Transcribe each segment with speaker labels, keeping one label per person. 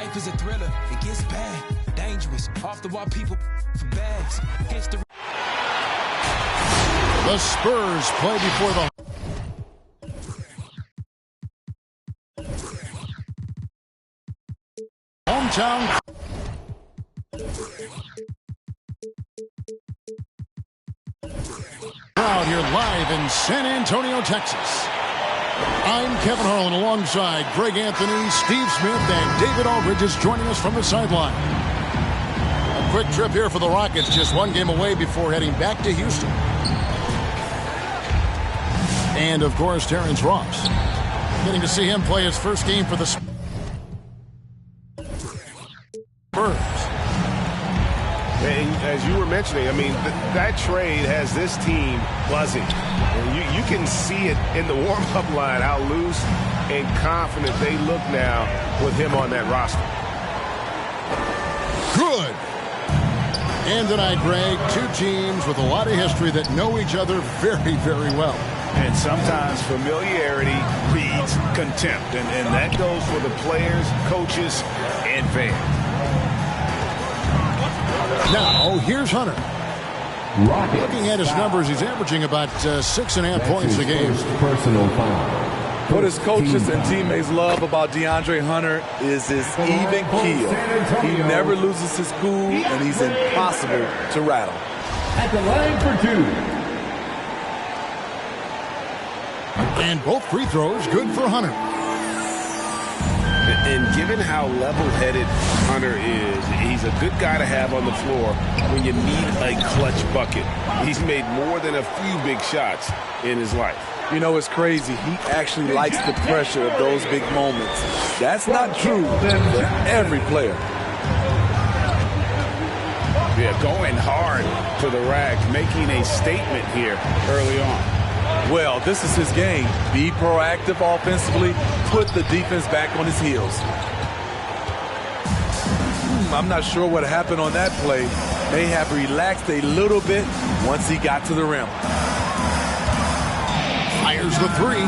Speaker 1: Life is a thriller. It gets bad, dangerous. Off the wall, people for bags. History.
Speaker 2: The Spurs play before the hometown. Crowd here live in San Antonio, Texas. I'm Kevin Harlan alongside Greg Anthony, Steve Smith, and David Aldridge is joining us from the sideline. A quick trip here for the Rockets, just one game away before heading back to Houston. And, of course, Terrence Ross. Getting to see him play his first game for the Spurs.
Speaker 3: And as you were mentioning, I mean, that trade has this team buzzing. You can see it in the warm-up line, how loose and confident they look now with him on that roster.
Speaker 2: Good. And tonight, Greg, two teams with a lot of history that know each other very, very well.
Speaker 3: And sometimes familiarity breeds contempt. And that goes for the players, coaches, and fans.
Speaker 2: Now, here's Hunter. Looking at his numbers, he's averaging about 6.5 points a game.
Speaker 4: Personal foul.
Speaker 5: What his coaches and teammates love about DeAndre Hunter is his even keel. He never loses his cool, and he's impossible to rattle.
Speaker 4: At the line for two.
Speaker 2: And both free throws good for Hunter.
Speaker 3: And given how level-headed Hunter is, he's a good guy to have on the floor when you need a clutch bucket. He's made more than a few big shots in his life.
Speaker 5: You know, it's crazy. He actually likes the pressure of those big moments. That's not true for every player.
Speaker 3: Yeah, going hard to the rack, making a statement here early on.
Speaker 5: Well, this is his game. Be proactive offensively, put the defense back on his heels. I'm not sure what happened on that play. May have relaxed a little bit once he got to the rim.
Speaker 2: Fires the three.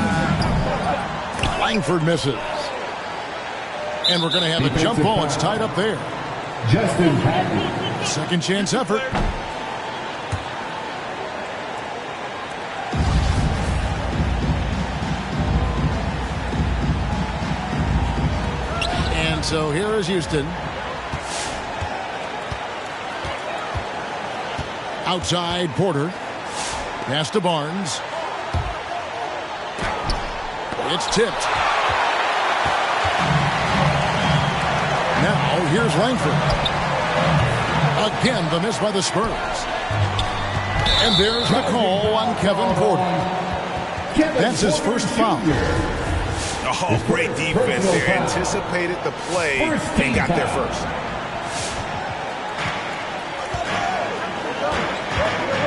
Speaker 2: Langford misses. And we're going to have a jump ball. It's tied up there.
Speaker 4: Justin Patton.
Speaker 2: Second chance effort. And so here is Houston. Outside, Porter. Pass to Barnes. It's tipped. Now here's Langford. Again, the miss by the Spurs. And there's the call on Kevin Porter. That's his first foul.
Speaker 3: Oh, great defense there. Anticipated the play and got there first.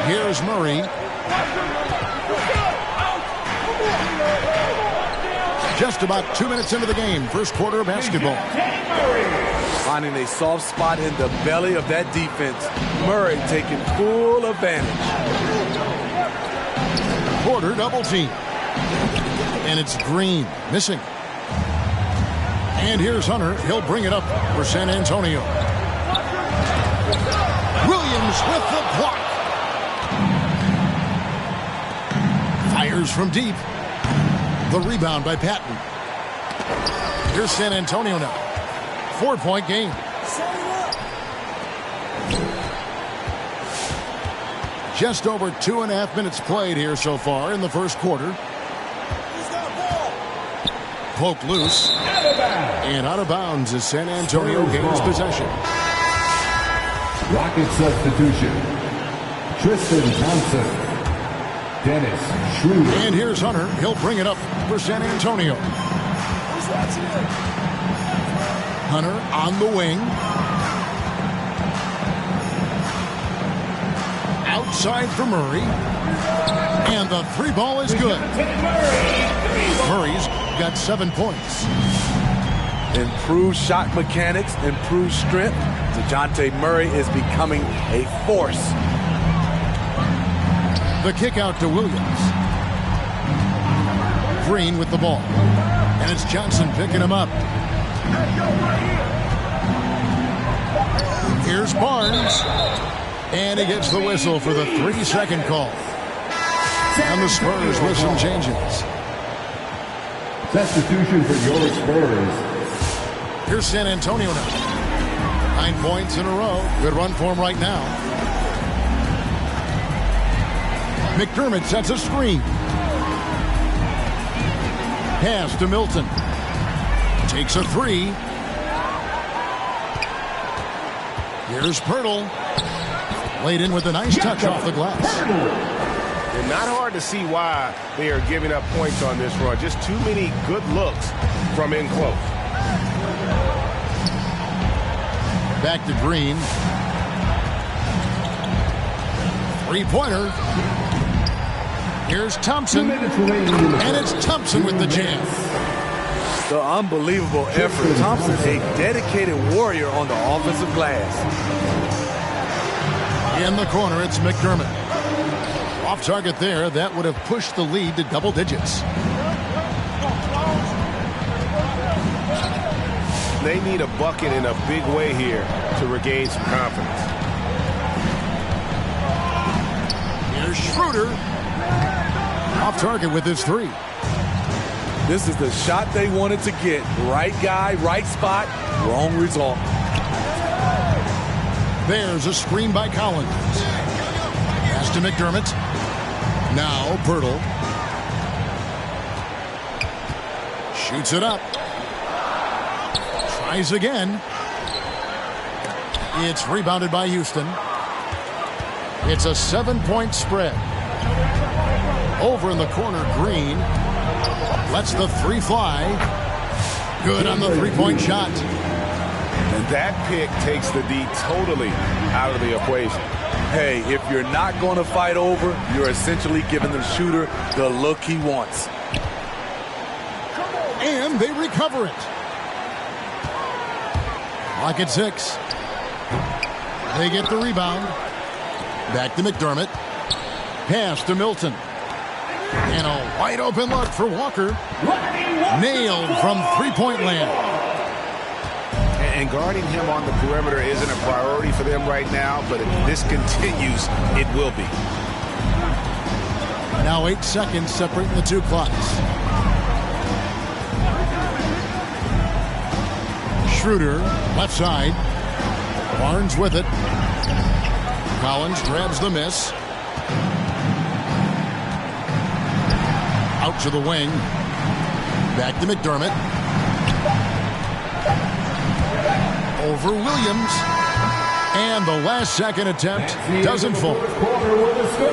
Speaker 2: Here's Murray. Just about 2 minutes into the game, first quarter of basketball.
Speaker 5: Finding a soft spot in the belly of that defense. Murray taking full advantage.
Speaker 2: Porter double team. And it's Green missing. And here's Hunter. He'll bring it up for San Antonio. Williams with the block. Fires from deep. The rebound by Patton. Here's San Antonio now. 4-point game. Just over 2.5 minutes played here so far in the first quarter. Poked loose. And out of bounds as San Antonio gains possession.
Speaker 4: Rocket substitution. Tristan Thompson. Dennis Schroeder.
Speaker 2: And here's Hunter. He'll bring it up for San Antonio. Hunter on the wing. Outside for Murray. And the three ball is good. Murray's got 7 points.
Speaker 5: Improved shot mechanics, improved strength. DeJounte Murray is becoming a force.
Speaker 2: The kick out to Williams. Green with the ball. And it's Johnson picking him up. Here's Barnes. And he gets the whistle for the 3-second call. And the Spurs with some changes.
Speaker 4: Substitution for your Spurs.
Speaker 2: Here's San Antonio now. 9 points in a row. Good run for him right now. McDermott sets a screen. Pass to Milton. Takes a 3. Here's Pirtle. Laid in with a nice touch off the glass.
Speaker 3: And not hard to see why they are giving up points on this run. Just too many good looks from in close.
Speaker 2: Back to Green. 3-pointer. Here's Thompson. And it's Thompson with the jam.
Speaker 5: The unbelievable effort. Thompson, a dedicated warrior on the offensive glass.
Speaker 2: In the corner, it's McDermott. Off target there. That would have pushed the lead to double digits.
Speaker 3: They need a bucket in a big way here to regain some confidence.
Speaker 2: Here's Schroeder. Off target with his 3.
Speaker 5: This is the shot they wanted to get. Right guy, right spot, wrong result.
Speaker 2: There's a screen by Collins. Pass to McDermott. Now Pirtle. Shoots it up. Tries again. It's rebounded by Houston. It's a 7-point spread. Over in the corner, Green. Lets the 3 fly. Good on the 3-point shot.
Speaker 3: And that pick takes the D totally out of the equation.
Speaker 5: Hey, if you're not going to fight over, you're essentially giving the shooter the look he wants.
Speaker 2: And they recover it. Clock at 6. They get the rebound. Back to McDermott. Pass to Milton. And a wide open look for Walker. Nailed from 3-point land.
Speaker 3: And guarding him on the perimeter isn't a priority for them right now, but if this continues, it will be.
Speaker 2: Now 8 seconds separating the 2 clocks. Schroeder, left side. Barnes with it. Collins grabs the miss. Out to the wing. Back to McDermott. Over Williams. And the last second attempt doesn't fall.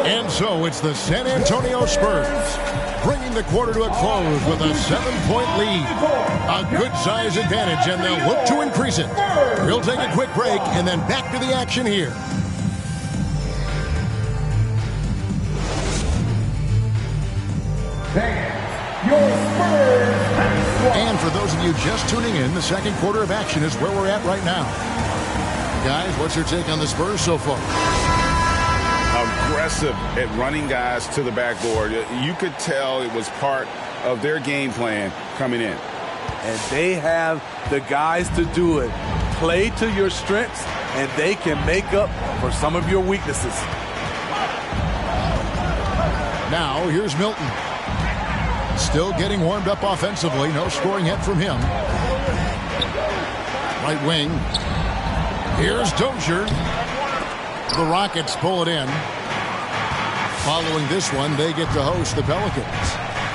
Speaker 2: And so it's the San Antonio Spurs bringing the quarter to a close with a 7-point lead. A good size advantage, and they'll look to increase it. We'll take a quick break and then back to the action here. And for those of you just tuning in, the second quarter of action is where we're at right now. Guys, what's your take on the Spurs so far?
Speaker 6: Aggressive at running guys to the backboard. You could tell it was part of their game plan coming in.
Speaker 5: And they have the guys to do it. Play to your strengths, and they can make up for some of your weaknesses.
Speaker 2: Now, here's Milton. Still getting warmed up offensively. No scoring yet from him. Right wing. Here's Dozier. The Rockets pull it in. Following this one, they get to host the Pelicans.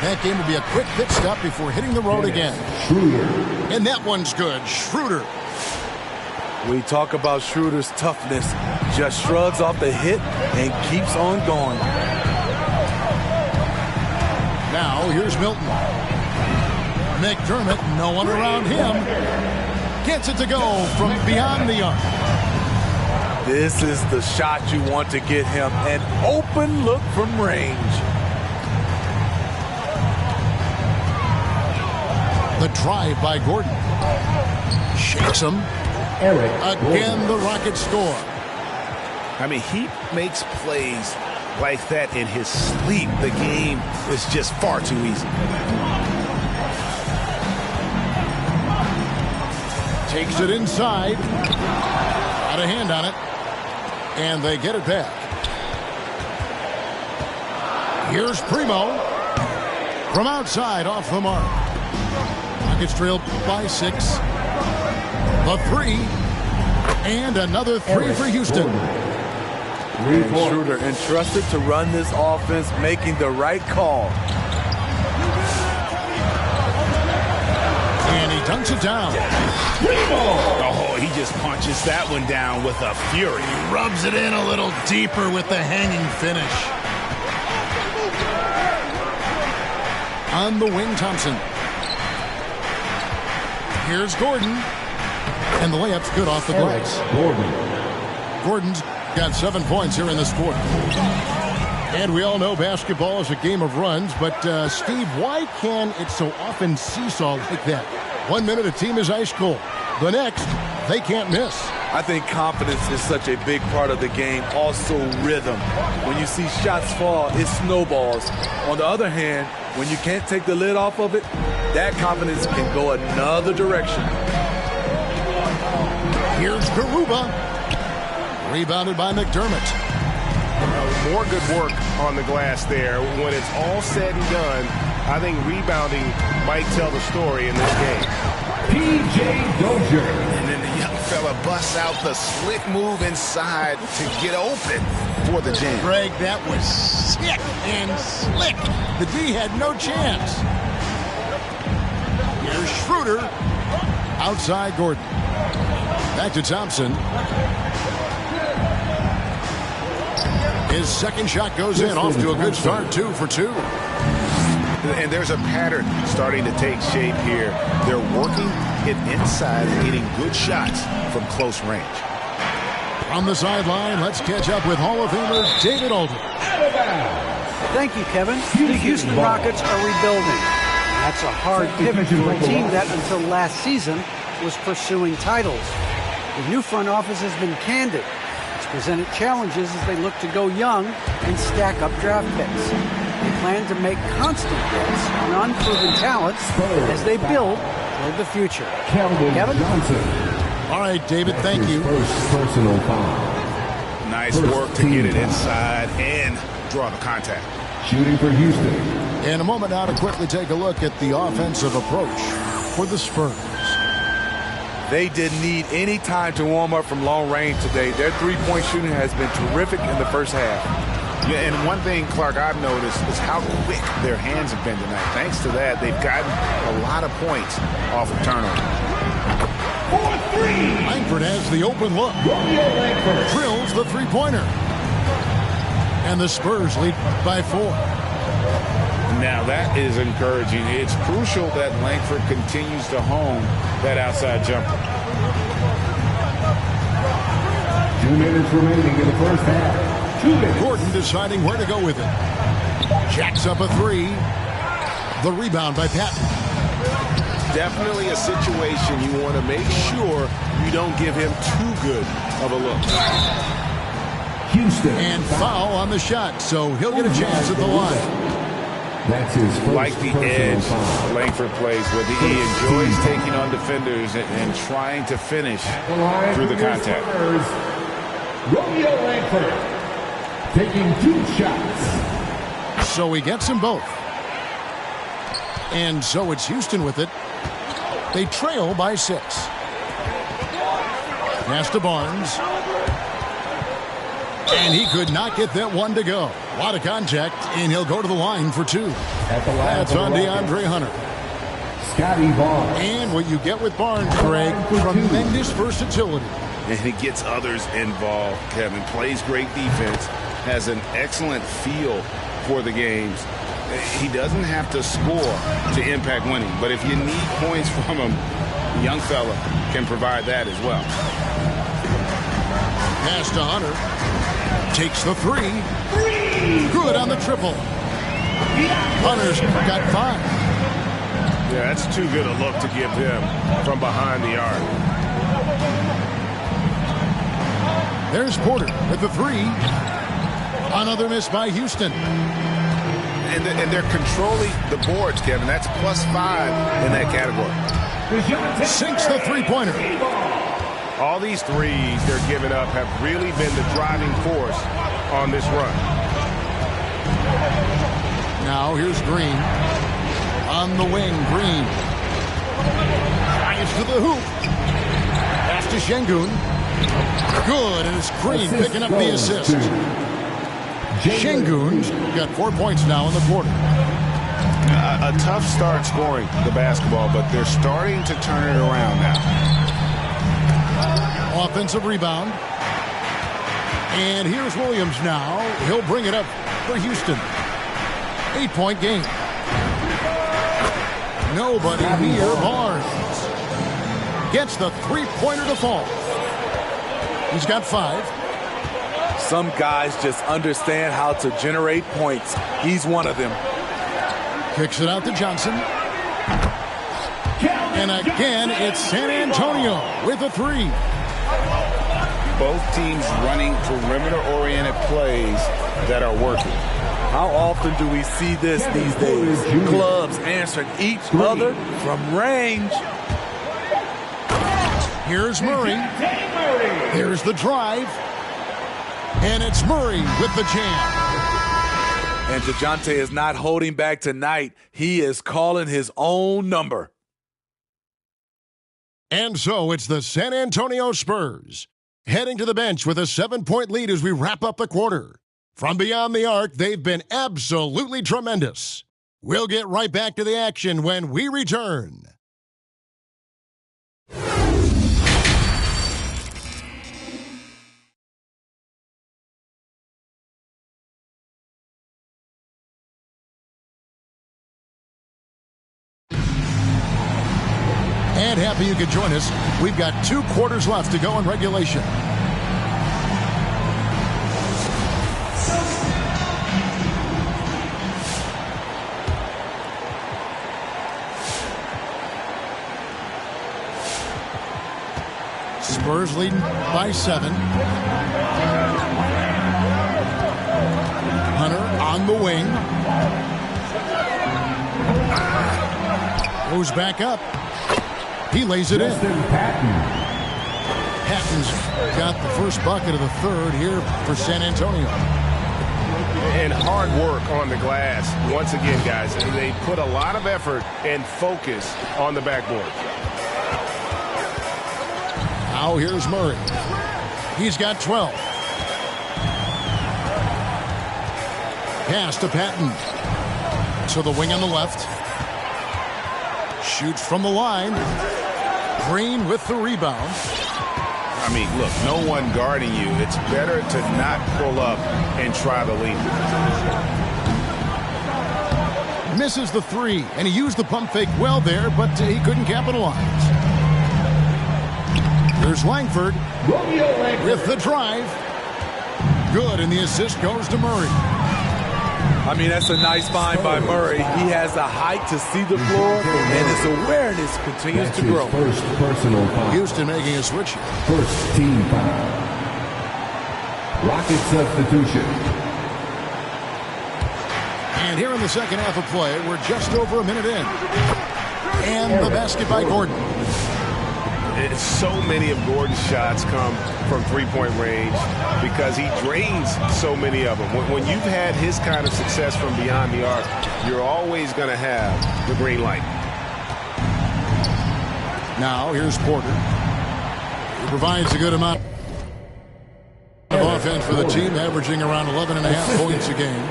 Speaker 2: That game will be a quick pit stop before hitting the road again. And that one's good. Schroeder.
Speaker 5: We talk about Schroeder's toughness. Just shrugs off the hit and keeps on going.
Speaker 2: Now, here's Milton. McDermott, no one around him. Gets it to go from beyond the arc.
Speaker 5: This is the shot you want to get him. An open look from range.
Speaker 2: The drive by Gordon. Shakes him. Again, the Rockets score.
Speaker 3: I mean, he makes plays like that in his sleep. The game is just far too easy.
Speaker 2: Takes it inside. Got a hand on it. And they get it back. Here's Primo. From outside, off the mark. Rockets trail by 6. The 3. And another 3 for Houston.
Speaker 5: And Schroeder entrusted to run this offense, making the right call.
Speaker 2: And he dunks it down.
Speaker 3: Oh, he just punches that one down with a fury.
Speaker 2: Rubs it in a little deeper with the hanging finish. On the wing, Thompson. Here's Gordon. And the layup's good off the glass. Gordon's got 7 points here in this quarter. And we all know basketball is a game of runs, but Steve, why can it so often seesaw like that? 1 minute a team is ice cold. The next, they can't miss.
Speaker 5: I think confidence is such a big part of the game. Also rhythm. When you see shots fall, it snowballs. On the other hand, when you can't take the lid off of it, that confidence can go another direction.
Speaker 2: Here's Garuba. Rebounded by McDermott.
Speaker 3: More good work on the glass there. When it's all said and done, I think rebounding might tell the story in this game.
Speaker 4: P.J. Dozier.
Speaker 6: And then the young fella busts out the slick move inside to get open for the jam.
Speaker 2: Greg, that was sick and slick. The D had no chance. Here's Schroeder. Outside Gordon. Back to Thompson. His second shot goes in. Off to a good start. 2 for 2.
Speaker 3: And there's a pattern starting to take shape here. They're working it inside and getting good shots from close range.
Speaker 2: On the sideline, let's catch up with Hall of Famer David Aldridge.
Speaker 7: Thank you, Kevin. The Houston Rockets are rebuilding. That's a hard pivot for a team that until last season was pursuing titles. The new front office has been candid. It's presented challenges as they look to go young and stack up draft picks. They plan to make constant bets on unproven talent as they build toward the future. Kevin?
Speaker 2: All right, David, thank you.
Speaker 4: First personal foul.
Speaker 3: Nice work to get it inside and draw the contact.
Speaker 4: Shooting for Houston.
Speaker 2: In a moment now to quickly take a look at the offensive approach for the Spurs.
Speaker 5: They didn't need any time to warm up from long range today. Their three-point shooting has been terrific in the first half.
Speaker 3: Yeah, and one thing, Clark, I've noticed is how quick their hands have been tonight. Thanks to that, they've gotten a lot of points off of turnover.
Speaker 2: Langford has the open look. Drills the three-pointer. And the Spurs lead by 4.
Speaker 6: Now that is encouraging. It's crucial that Langford continues to hone that outside jumper.
Speaker 4: 2 minutes remaining in the first half. 2 minutes.
Speaker 2: Gordon deciding where to go with it. Jacks up a 3. The rebound by Patton.
Speaker 3: Definitely a situation you want to make sure you don't give him too good of a look.
Speaker 4: Houston.
Speaker 2: And foul on the shot, so he'll get a chance at the line.
Speaker 4: That's his first
Speaker 6: Like the edge Langford plays with. He enjoys taking on defenders and trying to finish through the contact.
Speaker 4: Romeo Langford taking 2 shots.
Speaker 2: So he gets them both. And so it's Houston with it. They trail by 6. Pass to Barnes. And he could not get that one to go. A lot of contact, and he'll go to the line for 2. That's on DeAndre Hunter.
Speaker 4: Scotty Barnes.
Speaker 2: And what you get with Barnes, Greg, tremendous versatility.
Speaker 3: And he gets others involved, Kevin. Plays great defense. Has an excellent feel for the games. He doesn't have to score to impact winning. But if you need points from him, the young fella can provide that as well.
Speaker 2: Pass to Hunter. Takes the 3. Good on the triple. Hunter's got 5.
Speaker 3: Yeah, that's too good a look to give him from behind the arc.
Speaker 2: There's Porter with the 3. Another miss by Houston.
Speaker 3: And they're controlling the boards, Kevin. That's +5 in that category.
Speaker 2: Sinks the three-pointer.
Speaker 3: All these threes they're giving up have really been the driving force on this run.
Speaker 2: Now here's Green. On the wing, Green. Drives to the hoop. Pass to Şengün. Good, and it's Green picking up the assist. Şengün's got 4 points now in the quarter.
Speaker 3: A tough start scoring the basketball, but they're starting to turn it around now.
Speaker 2: Offensive rebound. And here's Williams now. He'll bring it up for Houston. 8-point game. Nobody near Barnes. Gets the three-pointer to fall. He's got 5.
Speaker 5: Some guys just understand how to generate points. He's one of them.
Speaker 2: Kicks it out to Johnson. And again, it's San Antonio with a 3.
Speaker 6: Both teams running perimeter-oriented plays that are working.
Speaker 5: How often do we see this these days? Clubs answering each other from range.
Speaker 2: Here's Murray. Here's the drive. And it's Murray with the jam.
Speaker 5: And DeJounte is not holding back tonight. He is calling his own number.
Speaker 2: And so it's the San Antonio Spurs heading to the bench with a 7-point lead as we wrap up the quarter. From beyond the arc, they've been absolutely tremendous. We'll get right back to the action when we return. And happy you could join us. We've got 2 quarters left to go in regulation. Spurs leading by 7. Hunter on the wing. Goes back up. He lays it in. Patton's got the first bucket of the third here for San Antonio.
Speaker 3: And hard work on the glass. Once again, guys, they put a lot of effort and focus on the backboard.
Speaker 2: Now here's Murray. He's got 12. Pass to Patton. To the wing on the left. Shoots from the line. Green with the rebound.
Speaker 3: I mean, look, no one guarding you. It's better to not pull up and try the lead.
Speaker 2: Misses the 3, and he used the pump fake well there, but he couldn't capitalize. There's Langford with the drive. Good, and the assist goes to Murray.
Speaker 5: I mean, that's a nice find by Murray. He has the height to see the floor, and his awareness continues to grow.
Speaker 4: First personal foul.
Speaker 2: Houston making a switch.
Speaker 4: First team foul. Rocket substitution.
Speaker 2: And here in the second half of play, we're just over a minute in. And the basket by Gordon.
Speaker 3: So many of Gordon's shots come from three-point range because he drains so many of them. When you've had his kind of success from beyond the arc, you're always going to have the green light.
Speaker 2: Now here's Porter. He provides a good amount of offense for the team, averaging around 11.5 points a game.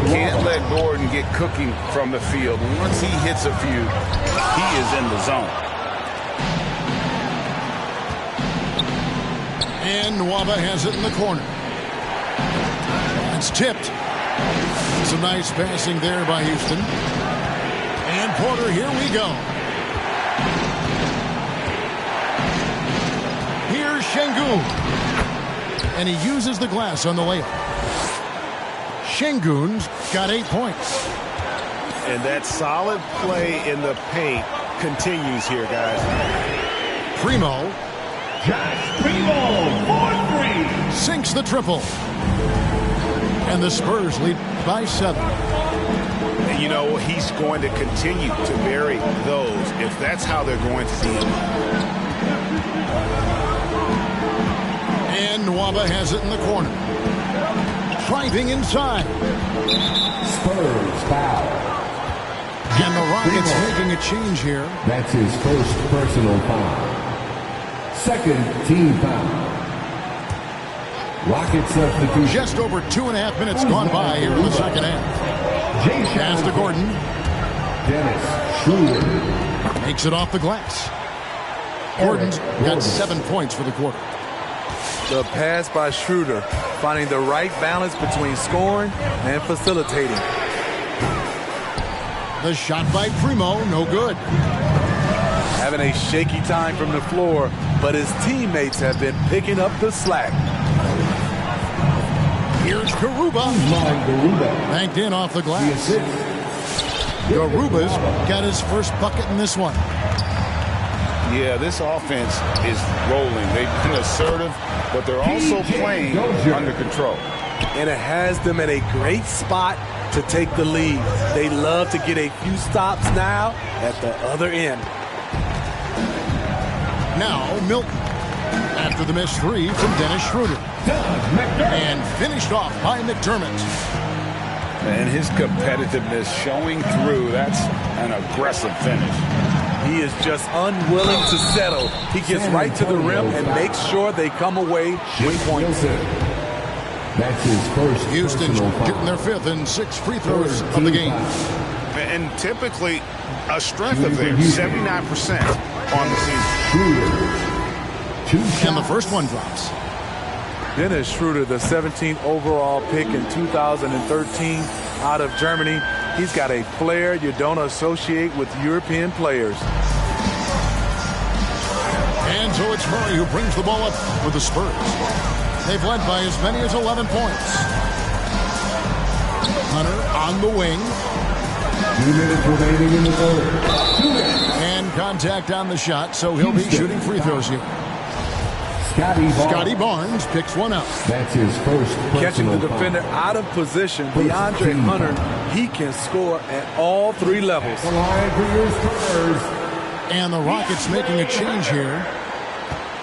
Speaker 6: Can't let Gordon get cooking from the field. Once he hits a few, he is in the zone.
Speaker 2: And Nwaba has it in the corner. It's tipped. Some nice passing there by Houston. And Porter, here we go. Here's Şengün. And he uses the glass on the layup. Şengün's got 8 points.
Speaker 3: And that solid play in the paint continues here, guys.
Speaker 2: Primo.
Speaker 4: Primo, 4-3.
Speaker 2: Sinks the triple. And the Spurs lead by 7.
Speaker 3: And you know, he's going to continue to vary those if that's how they're going to deal.
Speaker 2: And Nwaba has it in the corner. Driving inside.
Speaker 4: Spurs foul.
Speaker 2: And the Rockets making a change here.
Speaker 4: That's his first personal foul. Second team foul. Rocket substitution.
Speaker 2: Just over 2.5 minutes gone by here in the second half. Pass to Gordon.
Speaker 4: Dennis Schroeder.
Speaker 2: Makes it off the glass. Gordon's got 7 points for the quarter.
Speaker 5: The pass by Schroeder, finding the right balance between scoring and facilitating.
Speaker 2: The shot by Primo, no good.
Speaker 5: Having a shaky time from the floor, but his teammates have been picking up the slack.
Speaker 2: Here's Garuba. Banked in off the glass. Garuba's got his first bucket in this one.
Speaker 6: Yeah, this offense is rolling. They've been assertive, but they're also playing under control.
Speaker 5: And it has them in a great spot to take the lead. They love to get a few stops now at the other end.
Speaker 2: Now Milton. After the missed three from Dennis Schroeder. And finished off by McDermott.
Speaker 6: And his competitiveness showing through. That's an aggressive finish.
Speaker 5: He is just unwilling to settle. He gets right to the rim and makes sure they come away with points.
Speaker 4: That's his first.
Speaker 2: Houston's getting their 5th and 6 free throws of the game.
Speaker 3: And typically a strength of theirs, 79% on the season.
Speaker 2: And the first one drops.
Speaker 5: Dennis Schroeder, the 17th overall pick in 2013 out of Germany. He's got a flair you don't associate with European players.
Speaker 2: And so it's Murray who brings the ball up for the Spurs. They've led by as many as 11 points. Hunter on the wing.
Speaker 4: 2 minutes remaining in the third.
Speaker 2: And contact on the shot, so he'll be shooting free throws here. Scotty Barnes picks one up.
Speaker 4: That's his first.
Speaker 5: Catching the defender out of position, DeAndre Hunter, he can score at all 3 levels.
Speaker 2: And the Rockets making a change here.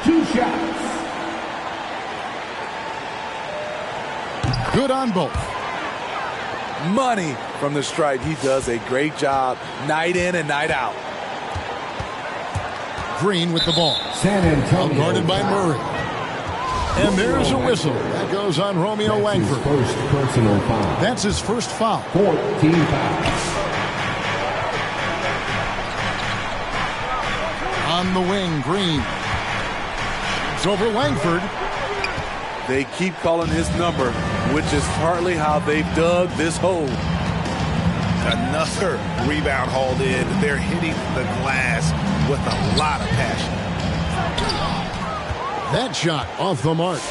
Speaker 4: 2 shots.
Speaker 2: Good on both.
Speaker 5: Money from the stripe. He does a great job night in and night out.
Speaker 2: Green with the ball.
Speaker 4: San Antonio.
Speaker 2: Guarded by Murray. And there's a whistle. That goes on Romeo Langford.
Speaker 4: First personal foul.
Speaker 2: That's his first foul.
Speaker 4: 14 fouls.
Speaker 2: On the wing, Green. It's over Langford.
Speaker 5: They keep calling his number, which is partly how they've dug this hole.
Speaker 3: Another rebound hauled in. They're hitting the glass with a lot of passion.
Speaker 2: That shot off the mark.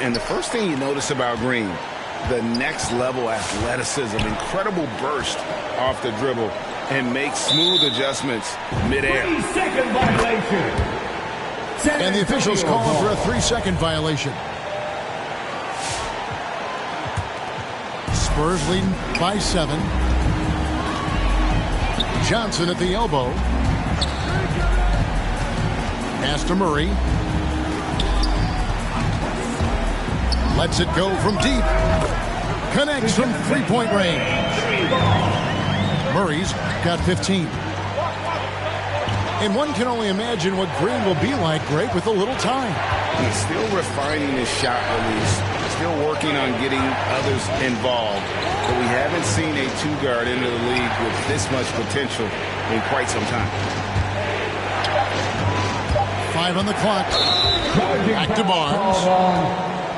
Speaker 3: And the first thing you notice about Green, the next level athleticism, incredible burst off the dribble, and makes smooth adjustments midair.
Speaker 4: 3-second violation.
Speaker 2: And the officials call him for a 3-second violation. Spurs leading by 7. Johnson at the elbow. Pass to Murray. Lets it go from deep. Connects from 3-point range. Murray's got 15. And one can only imagine what Green will be like, Greg, with a little time.
Speaker 3: He's still refining his shot release, still working on getting others involved. But we haven't seen a 2-guard into the league with this much potential in quite some time.
Speaker 2: 5 on the clock. Back to Barnes.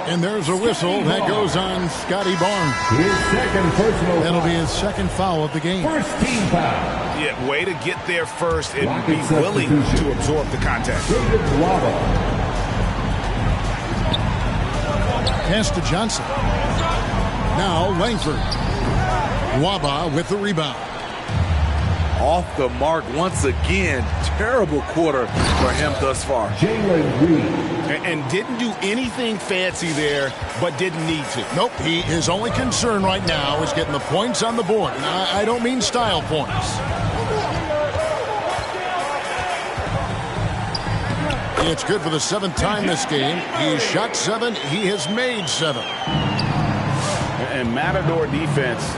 Speaker 2: And there's a whistle that goes on Scotty Barnes.
Speaker 4: His second personal.
Speaker 2: That'll be his second foul of the game.
Speaker 4: First team foul.
Speaker 3: Yeah, way to get there first and be willing to absorb the contact.
Speaker 2: Pass to Johnson. Now Langford. Nwaba with the rebound.
Speaker 5: Off the mark once again. Terrible quarter for him thus far.
Speaker 4: Jalen Green.
Speaker 3: And didn't do anything fancy there, but didn't need to.
Speaker 2: Nope, his only concern right now is getting the points on the board. And I don't mean style points. It's good for the 7th time this game. He's shot 7. He has made 7.
Speaker 6: And Matador defense,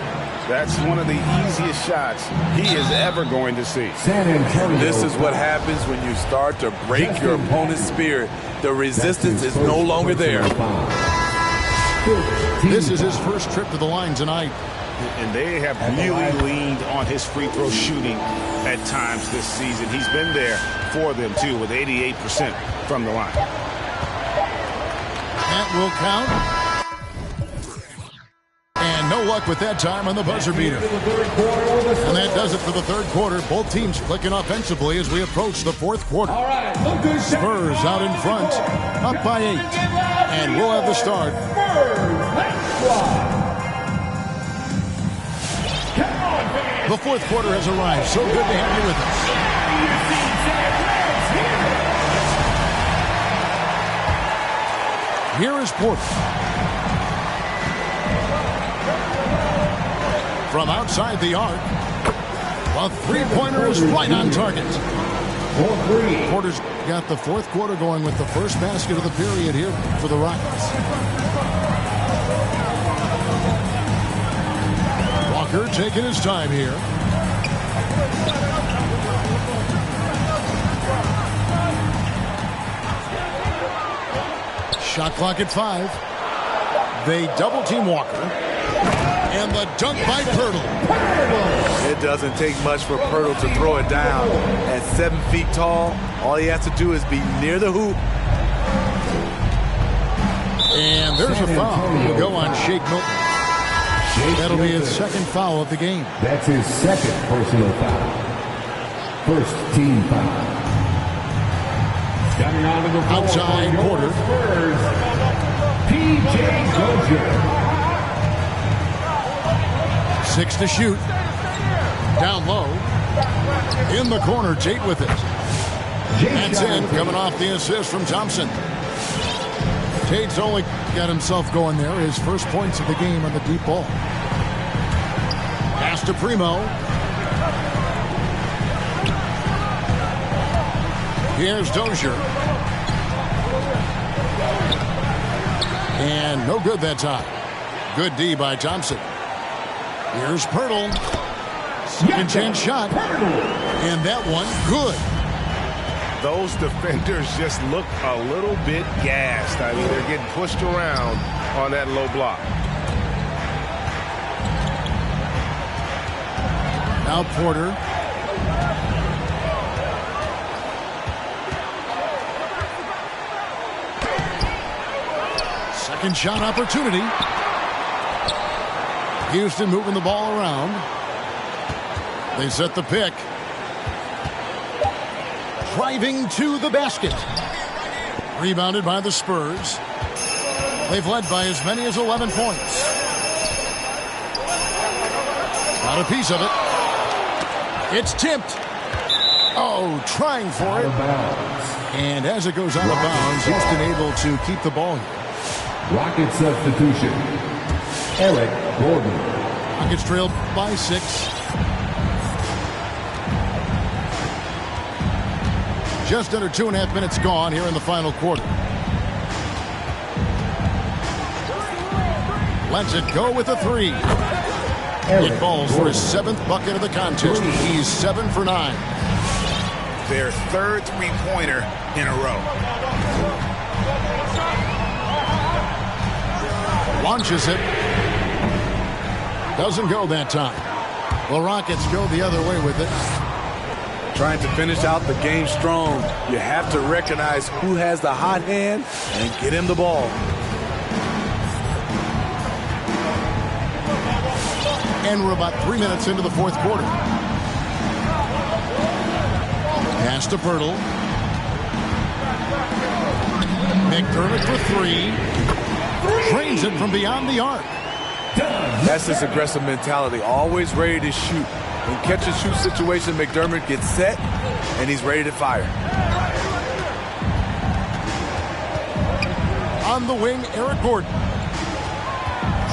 Speaker 6: that's one of the easiest shots he is ever going to see.
Speaker 4: San Antonio.
Speaker 5: This is what happens when you start to break your opponent's spirit. The resistance is no longer there.
Speaker 2: This is his first trip to the line tonight.
Speaker 3: And they have really leaned on his free throw shooting at times this season. He's been there for them, too, with 88% from the line.
Speaker 2: That will count. And no luck with that time on the buzzer beater. And that does it for the third quarter. Both teams clicking offensively as we approach the fourth quarter. Spurs out in front, up by 8. And we'll have the start. The fourth quarter has arrived. So good to have you with us. Here is Porter. From outside the arc, a three-pointer is right on target. Porter's got the fourth quarter going with the first basket of the period here for the Rockets. Walker taking his time here. Shot clock at 5. They double-team Walker. And the dunk by Pirtle.
Speaker 5: It doesn't take much for Pirtle to throw it down. At 7 feet tall, all he has to do is be near the hoop.
Speaker 2: And there's a foul. Will go on Shake Milton. That'll be his second foul of the game.
Speaker 4: That's his second personal foul. First team foul.
Speaker 2: Outside Porter.
Speaker 4: P.J. Dozier.
Speaker 2: 6 to shoot. Down low. In the corner, Tate with it. That's in, coming off the assist from Thompson. Tate's only got himself going there. His first points of the game on the deep ball. Pass to Primo. Here's Dozier. And no good that time. Good D by Thompson. Here's Pirtle. Second chance shot. And that one, good.
Speaker 3: Those defenders just look a little bit gassed. I mean, they're getting pushed around on that low block.
Speaker 2: Now Porter. Second shot opportunity. Houston moving the ball around. They set the pick. Driving to the basket. Rebounded by the Spurs. They've led by as many as 11 points. Got a piece of it. It's tipped. Oh, trying for it. And as it goes out of bounds, Houston able to keep the ball here.
Speaker 4: Rocket substitution. Eric Gordon.
Speaker 2: Rockets trailed by 6. Just under 2.5 minutes gone here in the final quarter. Lets it go with a 3. It falls for his 7th bucket of the contest. He's 7 for 9.
Speaker 3: Their third three-pointer in a row.
Speaker 2: Launches it. Doesn't go that time. Well, Rockets go the other way with it.
Speaker 5: Trying to finish out the game strong. You have to recognize who has the hot hand and get him the ball.
Speaker 2: And we're about 3 minutes into the fourth quarter. Pass to Pirtle. McDermott for 3. Trains it from beyond the arc.
Speaker 5: That's his aggressive mentality. Always ready to shoot. In catch-and-shoot situation, McDermott gets set, and he's ready to fire.
Speaker 2: On the wing, Eric Gordon.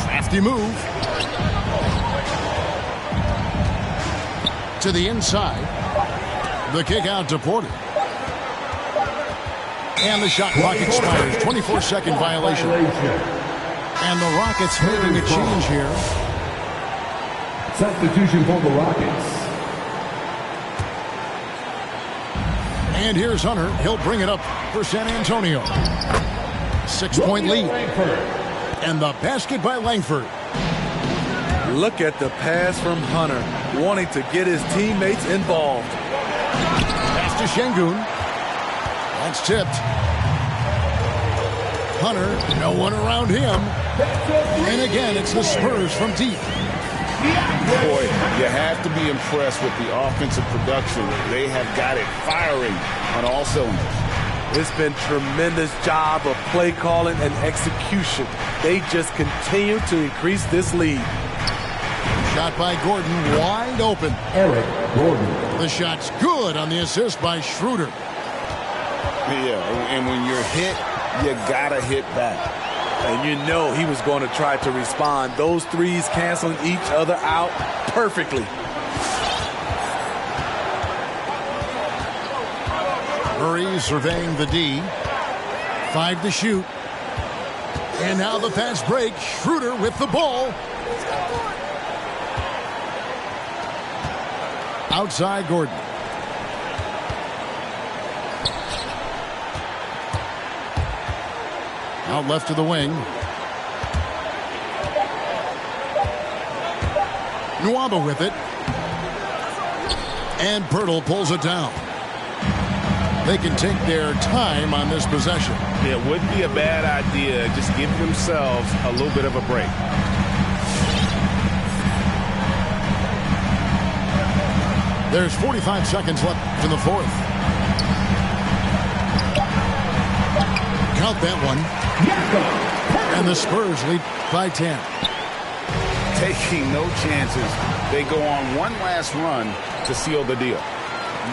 Speaker 2: Crafty move. To the inside. The kick out to Porter. And the shot clock expires. 24-second violation. And the Rockets making a change here.
Speaker 4: Substitution for the Rockets.
Speaker 2: And here's Hunter. He'll bring it up for San Antonio. 6-point lead. And the basket by Langford.
Speaker 5: Look at the pass from Hunter, wanting to get his teammates involved.
Speaker 2: Pass to Şengün. That's tipped. Hunter, no one around him. And again, it's the Spurs from deep.
Speaker 6: Boy, you have to be impressed with the offensive production. They have got it firing on all cylinders.
Speaker 5: It's been tremendous job of play calling and execution. They just continue to increase this lead.
Speaker 2: Shot by Gordon, wide open.
Speaker 4: Eric Gordon.
Speaker 2: The shot's good on the assist by Schroeder.
Speaker 6: Yeah, and when you're hit, you gotta hit back.
Speaker 5: And you know he was going to try to respond. Those threes canceling each other out perfectly.
Speaker 2: Murray surveying the D. 5 to shoot. And now the fast break. Schroeder with the ball. Outside Gordon. Out left to the wing. Nwaba with it. And Pirtle pulls it down. They can take their time on this possession.
Speaker 3: It wouldn't be a bad idea. Just give themselves a little bit of a break.
Speaker 2: There's 45 seconds left in the fourth. Count that one. And the Spurs lead by 10.
Speaker 6: Taking no chances. They go on one last run to seal the deal.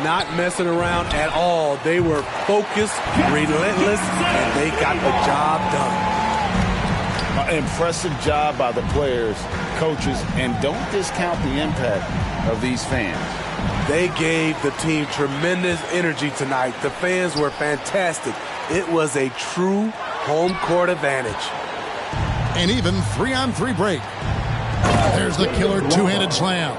Speaker 5: Not messing around at all. They were focused, relentless, and they got the job done.
Speaker 6: An impressive job by the players, coaches, and don't discount the impact of these fans.
Speaker 5: They gave the team tremendous energy tonight. The fans were fantastic. It was a true home court advantage.
Speaker 2: And even 3-on-3 break. There's the killer two-handed slam.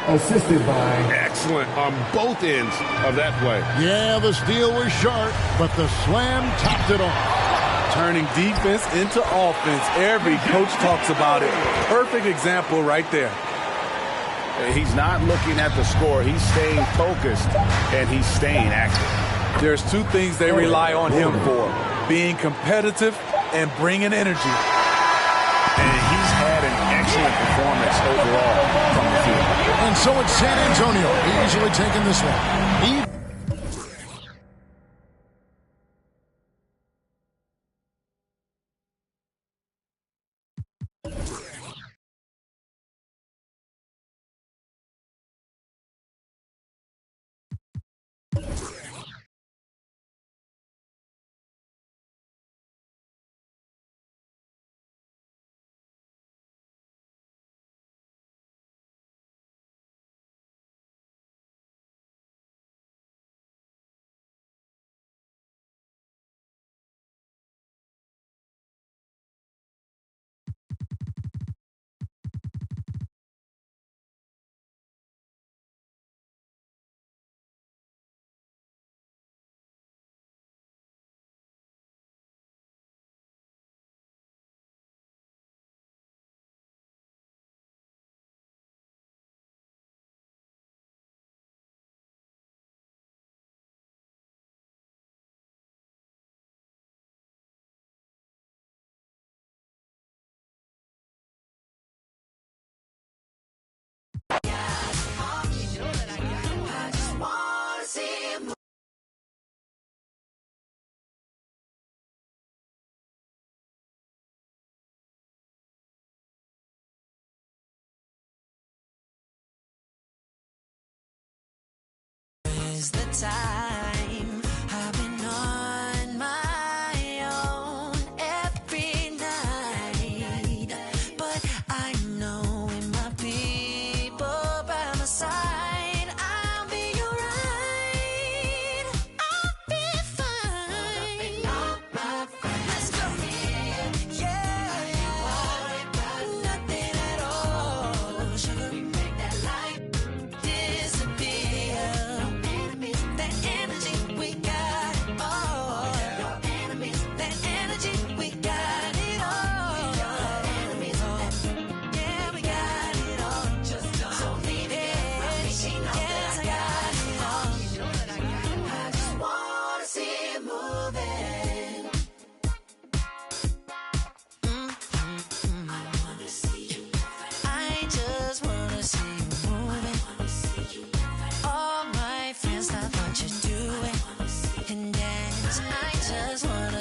Speaker 4: Assisted by...
Speaker 3: Excellent on both ends of that play.
Speaker 2: Yeah, the steal was sharp, but the slam topped it off.
Speaker 5: Turning defense into offense. Every coach talks about it. Perfect example right there.
Speaker 6: He's not looking at the score. He's staying focused, and he's staying active.
Speaker 5: There's two things they rely on him for. Being competitive and bringing energy.
Speaker 6: And he's had an excellent performance overall from the field.
Speaker 2: And so it's San Antonio easily taking this one.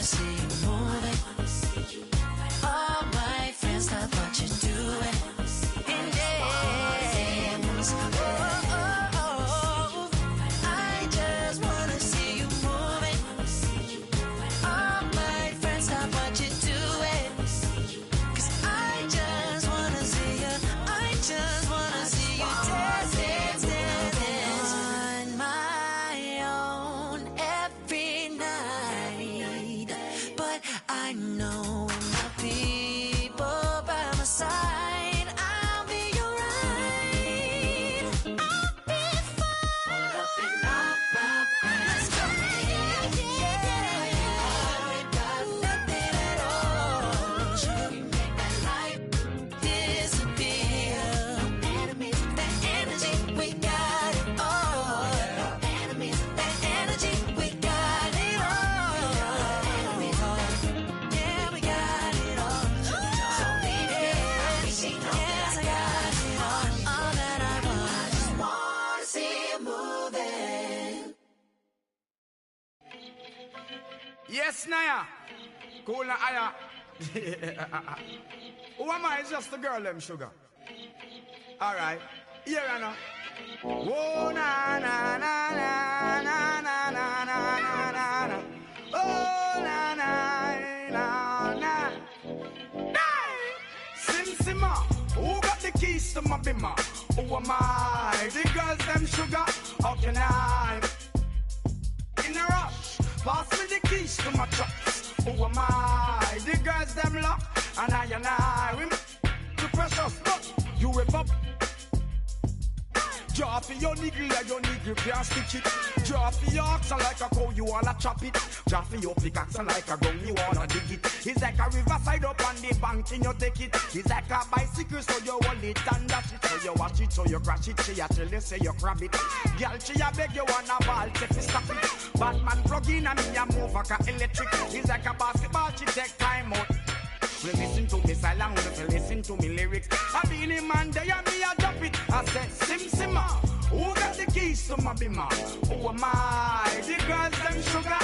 Speaker 8: see you moving. All my friends love what you're doing. And dance. Oh, I just wanna see you moving. All my friends love what you're doing. 'Cause I just wanna see you. I just wanna see you dance, dance, dance, dance on my own every night. But I know when my people by my side, I'll be alright. I'll be fine. Up and up, up. Let's go. Yeah. We got nothing at all. Sugar, we make that light disappear. No enemies, that energy, we got it all. No enemies, that energy, we got it all. Enemies, yeah, we got it all. So leave it. Yes, I got it all that I want. I just wanna see you moving.
Speaker 9: Yes, Naya. Cool na aya. Who am I? It's just the girl, them sugar. Alright. Here I know. Whoa, na na na na na na na na na na. Oh, na na na na. Hey! Sim Simma. Who got the keys to my bimmer? Who am I? The girls, them sugar. How can I? In a rush, pass me the keys to my trucks. Who am I? The girls them lock, and I, we too precious, but you whip up. Draw for your niggle like your niggle can't stitch it. Draw for your oxen like a cow, you wanna chop it. Draw for your pickaxe like a gun, you wanna dig it. It's like a riverside up on the bank and you take it. It's like a bicycle, so you hold it and dash it. So you watch it, so you crash it. She a tell you, say you grab it. Girl, she a beg you wanna ball, take it, stop it. Batman plug in and me a move like a electric. It's like a basketball, she take time out. You listen to me silent, you listen to me lyrics. I be the man there and me a drop it. I said, Sim Simma, who got the keys to my bimmer? Who am I? The girls them sugar.